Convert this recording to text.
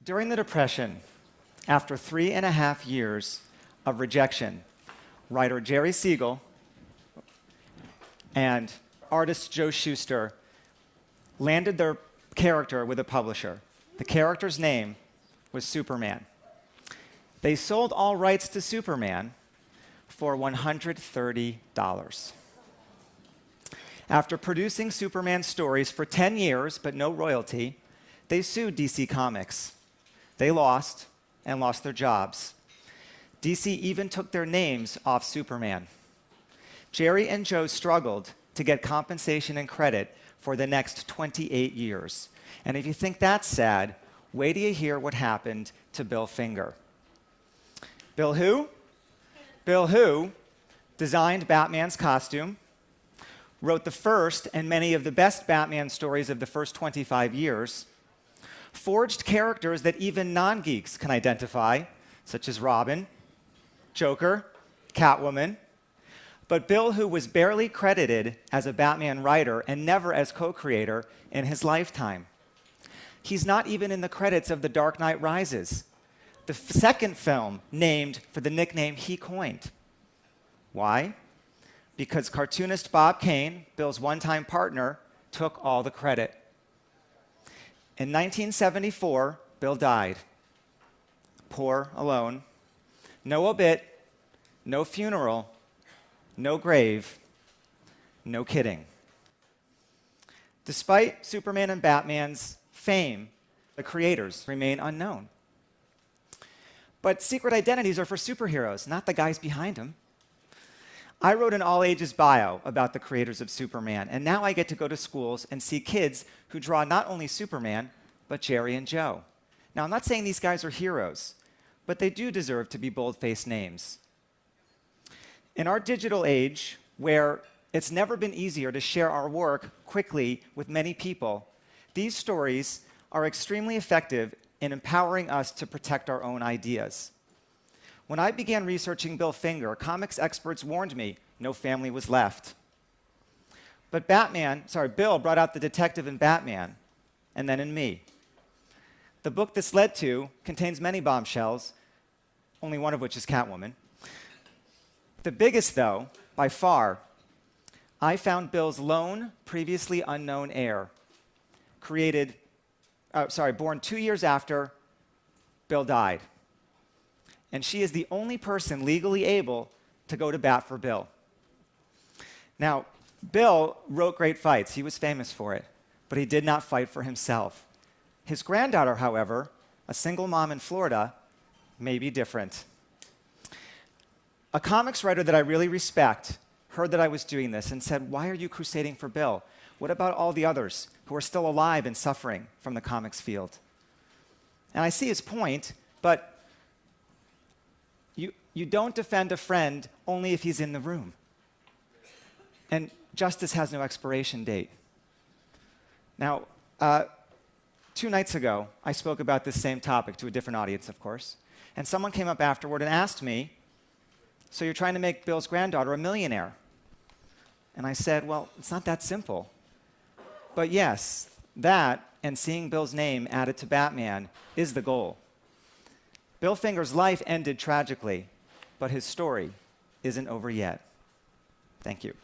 During the Depression, after 3.5 years of rejection, writer Jerry Siegel and artist Joe Shuster landed their character with a publisher. The character's name was Superman. They sold all rights to Superman for $130. After producing Superman stories for 10 years, but no royalty, they sued DC Comics. They lost, and lost their jobs. DC even took their names off Superman. Jerry and Joe struggled to get compensation and credit for the next 28 years. And if you think that's sad, wait till you hear what happened to Bill Finger. Bill who? Bill who designed Batman's costume, wrote the first and many of the best Batman stories of the first 25 years, forged characters that even non-geeks can identify, such as Robin, Joker, Catwoman. But Bill who was barely credited as a Batman writer and never as co-creator in his lifetime. He's not even in the credits of The Dark Knight Rises, the second film named for the nickname he coined. Why? Because cartoonist Bob Kane, Bill's one-time partner, took all the credit. In 1974, Bill died. Poor, alone. No obit, no funeral, no grave, no kidding. Despite Superman and Batman's fame, the creators remain unknown. But secret identities are for superheroes, not the guys behind them. I wrote an all-ages bio about the creators of Superman, and now I get to go to schools and see kids who draw not only Superman, but Jerry and Joe. Now, I'm not saying these guys are heroes, but they do deserve to be bold-faced names. In our digital age, where it's never been easier to share our work quickly with many people, these stories are extremely effective in empowering us to protect our own ideas. When I began researching Bill Finger, comics experts warned me no family was left. But Bill brought out the detective in Batman, and then in me. The book this led to contains many bombshells, only one of which is Catwoman. The biggest, though, by far, I found Bill's lone, previously unknown heir, born 2 years after Bill died. And she is the only person legally able to go to bat for Bill. Now, Bill wrote great fights. He was famous for it. But he did not fight for himself. His granddaughter, however, a single mom in Florida, may be different. A comics writer that I really respect heard that I was doing this and said, "Why are you crusading for Bill? What about all the others who are still alive and suffering from the comics field?" And I see his point, but you don't defend a friend only if he's in the room. And justice has no expiration date. Now, 2 nights ago, I spoke about this same topic to a different audience, of course, and someone came up afterward and asked me, "So you're trying to make Bill's granddaughter a millionaire?" And I said, "Well, it's not that simple." But yes, that and seeing Bill's name added to Batman is the goal. Bill Finger's life ended tragically, but his story isn't over yet. Thank you.